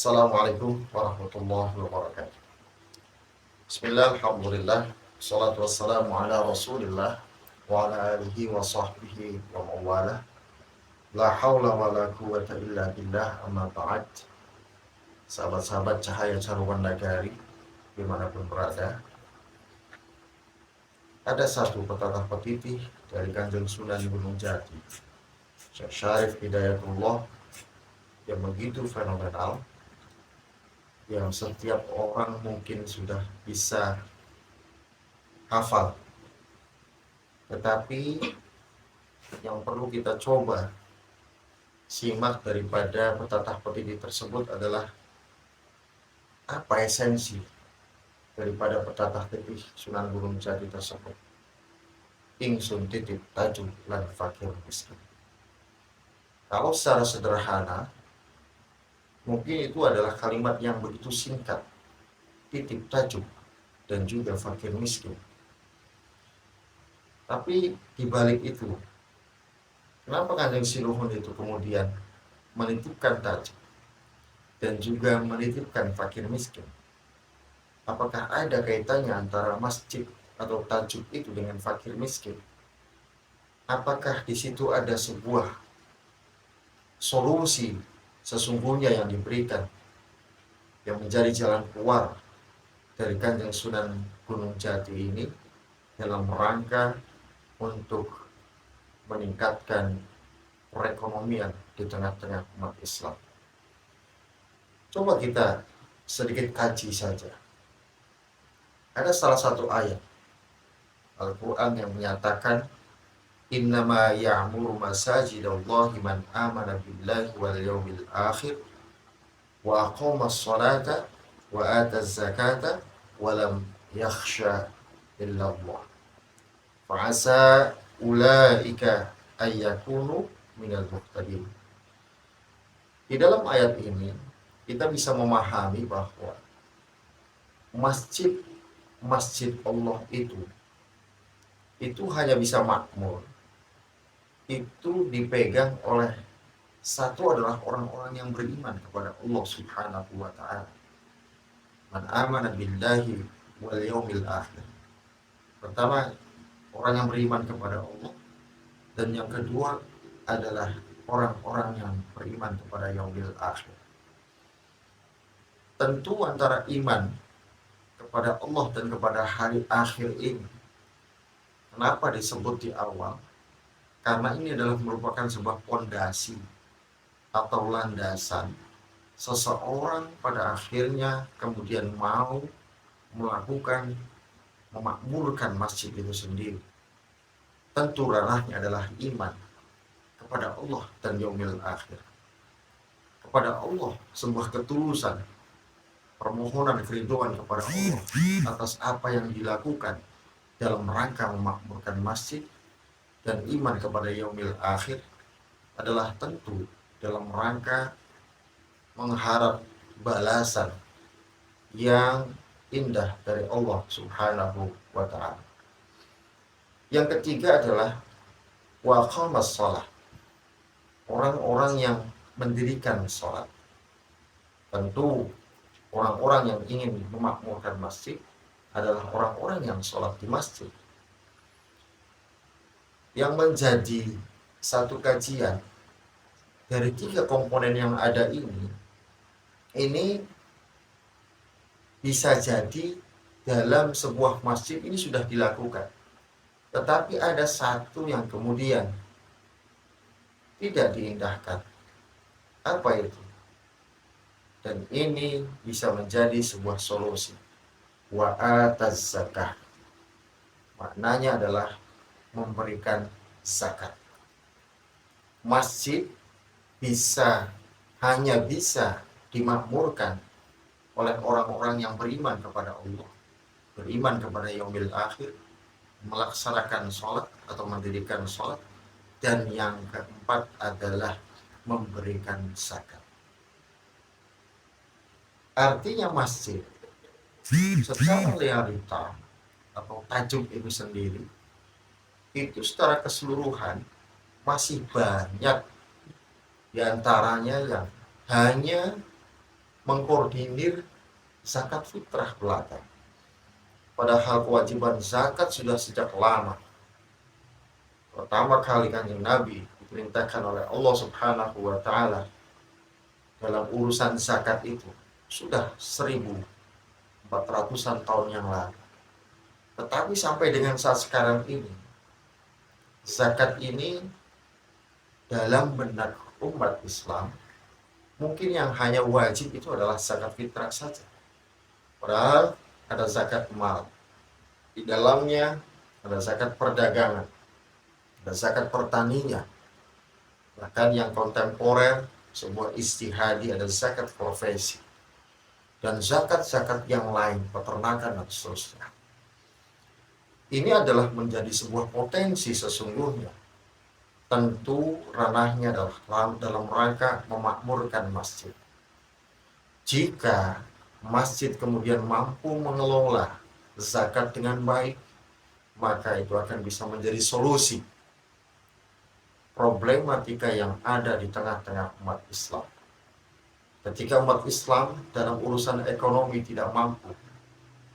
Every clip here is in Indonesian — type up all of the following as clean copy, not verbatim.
Assalamualaikum warahmatullahi wabarakatuh. Bismillah, alhamdulillah, salatu wassalamu ala rasulillah wa ala alihi wa sahbihi wa mawalah. La hawla wa la quwata illa billah, amma ba'd. Sahabat-sahabat cahaya caruan nagari dimanapun berada, ada satu petata petitih dari Kanjeng Sunan Gunung Jati, Syekh Syarif Hidayatullah, yang begitu fenomenal, yang setiap orang mungkin sudah bisa hafal. Tetapi yang perlu kita coba simak daripada petatah petitih tersebut adalah apa esensi daripada petatah petitih Sunan Gunung Jati tersebut. Ingsun titip tajuk lan fakir miskin. Kalau secara sederhana, mungkin itu adalah kalimat yang begitu singkat, titip tajuk dan juga fakir miskin. Tapi dibalik itu, kenapa Kanjeng Sinuhun itu kemudian menitipkan tajuk dan juga menitipkan fakir miskin? Apakah ada kaitannya antara masjid atau tajuk itu dengan fakir miskin? Apakah di situ ada sebuah solusi sesungguhnya yang diberikan, yang menjadi jalan keluar dari Kanjeng Sunan Gunung Jati ini dalam rangka untuk meningkatkan perekonomian di tengah-tengah umat Islam? Coba kita sedikit kaji saja. Ada salah satu ayat Al-Quran yang menyatakan, innama ya'muru masajidallahi man amana billahi wal yawmil akhir wa aqama as-salata wa ata az-zakata wa lam yakhsha illa Allah fa'asa ulaika ayyakunu minal muhtadin. Di dalam ayat ini kita bisa memahami bahwa masjid Allah itu hanya bisa makmur, itu dipegang oleh satu adalah orang-orang yang beriman kepada Allah Subhanahu wa ta'ala. Man amana billahi wal yawmil akhir. Pertama, orang yang beriman kepada Allah, dan yang kedua adalah orang-orang yang beriman kepada yaumil akhir. Tentu antara iman kepada Allah dan kepada hari akhir ini, kenapa disebut di awal? Karena ini adalah merupakan sebuah fondasi atau landasan seseorang pada akhirnya kemudian mau memakmurkan masjid itu sendiri. Tentu ranahnya adalah iman kepada Allah dan yaumil akhir, kepada Allah, sebuah ketulusan, permohonan keridhaan kepada Allah atas apa yang dilakukan dalam rangka memakmurkan masjid, dan iman kepada yaumil akhir adalah tentu dalam rangka mengharap balasan yang indah dari Allah Subhanahu wa ta'ala. Yang ketiga adalah wa qamas shalah, orang-orang yang mendirikan sholat. Tentu orang-orang yang ingin memakmurkan masjid adalah orang-orang yang sholat di masjid. Yang menjadi satu kajian dari tiga komponen yang ada ini bisa jadi dalam sebuah masjid ini sudah dilakukan, tetapi ada satu yang kemudian tidak diindahkan. Apa itu? Dan ini bisa menjadi sebuah solusi. Wa ataz zakah, maknanya adalah memberikan zakat. Masjid hanya bisa dimakmurkan oleh orang-orang yang beriman kepada Allah, beriman kepada yaumil akhir, melaksanakan sholat atau mendirikan sholat, dan yang keempat adalah memberikan zakat. Artinya masjid secara realita atau tajuk itu sendiri itu secara keseluruhan masih banyak diantaranya yang hanya mengkoordinir zakat fitrah belaka. Padahal kewajiban zakat sudah sejak lama. Pertama kali Kanjeng Nabi diperintahkan oleh Allah Subhanahu wa taala dalam urusan zakat itu sudah 1400-an tahun yang lalu. Tetapi sampai dengan saat sekarang ini, zakat ini dalam benak umat Islam mungkin yang hanya wajib itu adalah zakat fitrah saja. Padahal ada zakat mal. Di dalamnya ada zakat perdagangan, ada zakat pertanian. Bahkan yang kontemporer, sebuah istihadi, ada zakat profesi. Dan zakat-zakat yang lain, peternakan dan seterusnya. Ini adalah menjadi sebuah potensi sesungguhnya. Tentu ranahnya adalah dalam rangka memakmurkan masjid. Jika masjid kemudian mampu mengelola zakat dengan baik, maka itu akan bisa menjadi solusi problematika yang ada di tengah-tengah umat Islam. Ketika umat Islam dalam urusan ekonomi tidak mampu,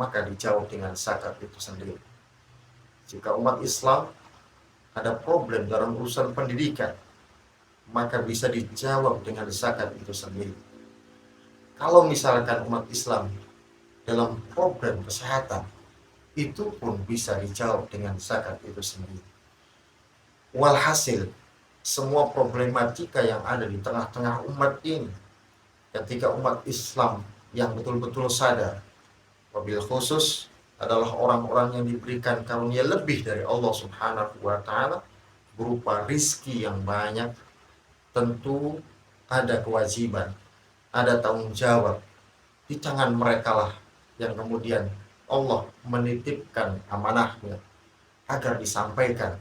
maka dijawab dengan zakat itu sendiri. Jika umat Islam ada problem dalam urusan pendidikan, maka bisa dijawab dengan zakat itu sendiri. Kalau misalkan umat Islam dalam problem kesehatan, itu pun bisa dijawab dengan zakat itu sendiri. Walhasil, semua problematika yang ada di tengah-tengah umat ini, ketika umat Islam yang betul-betul sadar, wabil khusus adalah orang-orang yang diberikan karunia lebih dari Allah Subhanahu wa taala berupa rizki yang banyak, tentu ada kewajiban, ada tanggung jawab di tangan mereka lah yang kemudian Allah menitipkan amanahnya agar disampaikan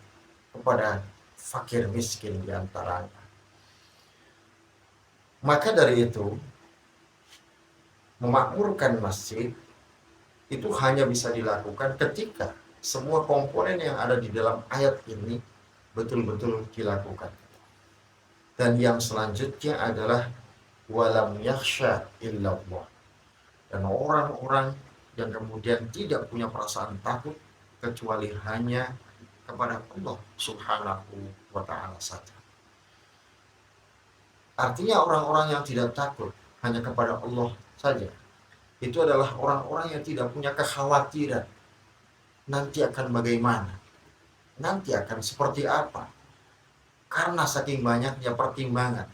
kepada fakir miskin di antaranya. Maka dari itu, memakmurkan masjid itu hanya bisa dilakukan ketika semua komponen yang ada di dalam ayat ini betul-betul dilakukan. Dan yang selanjutnya adalah walam yakhsha illallah. Dan orang-orang yang kemudian tidak punya perasaan takut kecuali hanya kepada Allah Subhanahu wa ta'ala saja. Artinya orang-orang yang tidak takut hanya kepada Allah saja, itu adalah orang-orang yang tidak punya kekhawatiran nanti akan bagaimana, nanti akan seperti apa, karena saking banyaknya pertimbangan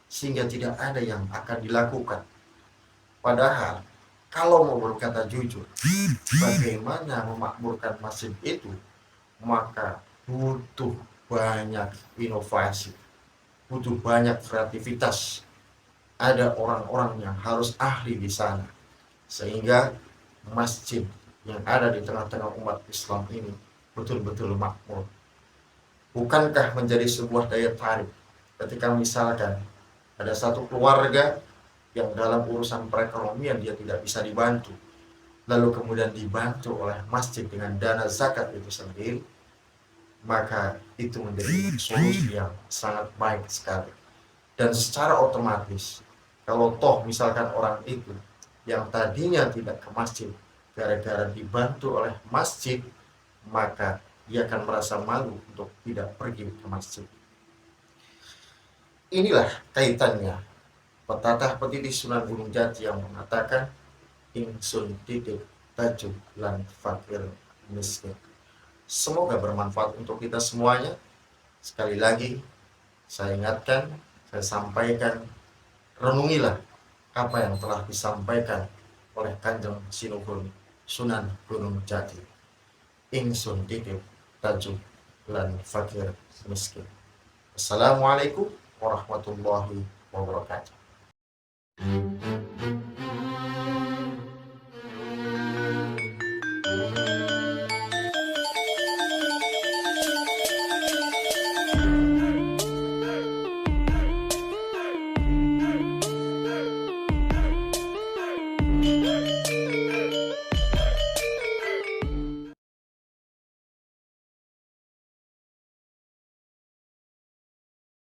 sehingga tidak ada yang akan dilakukan. Padahal kalau mau berkata jujur, bagaimana memakmurkan masjid itu, maka butuh banyak inovasi, butuh banyak kreativitas. Ada orang-orang yang harus ahli di sana, sehingga masjid yang ada di tengah-tengah umat Islam ini betul-betul makmur. Bukankah menjadi sebuah daya tarik ketika misalkan ada satu keluarga yang dalam urusan perekonomian dia tidak bisa dibantu, lalu kemudian dibantu oleh masjid dengan dana zakat itu sendiri, maka itu menjadi solusi yang sangat baik sekali. Dan secara otomatis, kalau toh misalkan orang itu yang tadinya tidak ke masjid gara-gara dibantu oleh masjid, maka ia akan merasa malu untuk tidak pergi ke masjid. Inilah kaitannya pepatah petitih Sunan Gunung Jati yang mengatakan ingsun titip tajuk lan fakir miskin. Semoga bermanfaat untuk kita semuanya. Sekali lagi saya ingatkan, saya sampaikan, renungilah apa yang telah disampaikan oleh Kanjeng Sinuhun Sunan Gunung Jati. Ingsun titip tajuk lan fakir miskin. Assalamualaikum warahmatullahi wabarakatuh.